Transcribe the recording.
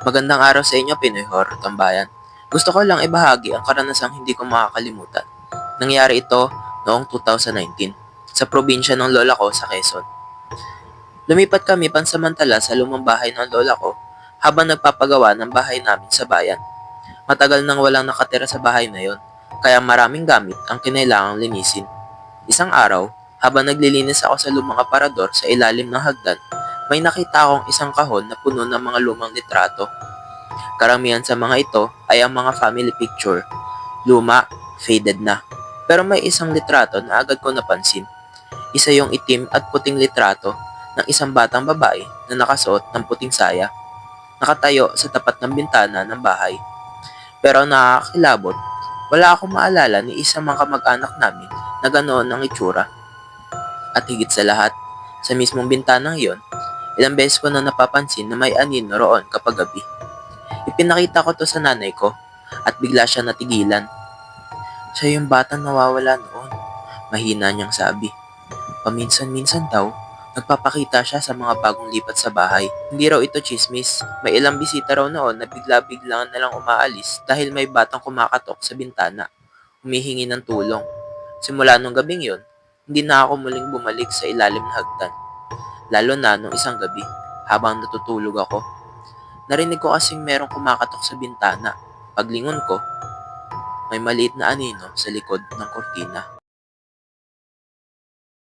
Magandang araw sa inyo, Pinoy Horror Tambayan. Gusto ko lang ibahagi ang karanasang hindi ko makakalimutan. Nangyari ito noong 2019 sa probinsya ng lola ko sa Quezon. Lumipat kami pansamantala sa lumang bahay ng lola ko habang nagpapagawa ng bahay namin sa bayan. Matagal nang walang nakatira sa bahay na yon, kaya maraming gamit ang kinailangang linisin. Isang araw, habang naglilinis ako sa lumang aparador sa ilalim ng hagdan, may nakita akong isang kahon na puno ng mga lumang litrato. Karamihan sa mga ito ay ang mga family picture. Luma, faded na. Pero may isang litrato na agad ko napansin. Isa yung itim at puting litrato ng isang batang babae na nakasuot ng puting saya. Nakatayo sa tapat ng bintana ng bahay. Pero nakakilabot, wala akong maalala ni isang mga kamag-anak namin na ganoon ang itsura. At higit sa lahat, sa mismong bintanang iyon, ilang beses ko na napapansin na may anino roon kapag gabi. Ipinakita ko to sa nanay ko at bigla siya natigilan. Siya yung batang nawawala noon, mahina niyang sabi. Paminsan-minsan daw, nagpapakita siya sa mga bagong lipat sa bahay. Hindi raw ito chismis. May ilang bisita raw noon na bigla-bigla na lang umaalis dahil may batang kumakatok sa bintana, humihingi ng tulong. Simula nung gabing yun, hindi na ako muling bumalik sa ilalim ng hagdan. Lalo na nung isang gabi, habang natutulog ako. Narinig ko kasing merong kumakatok sa bintana. Paglingon ko, may maliit na anino sa likod ng kortina.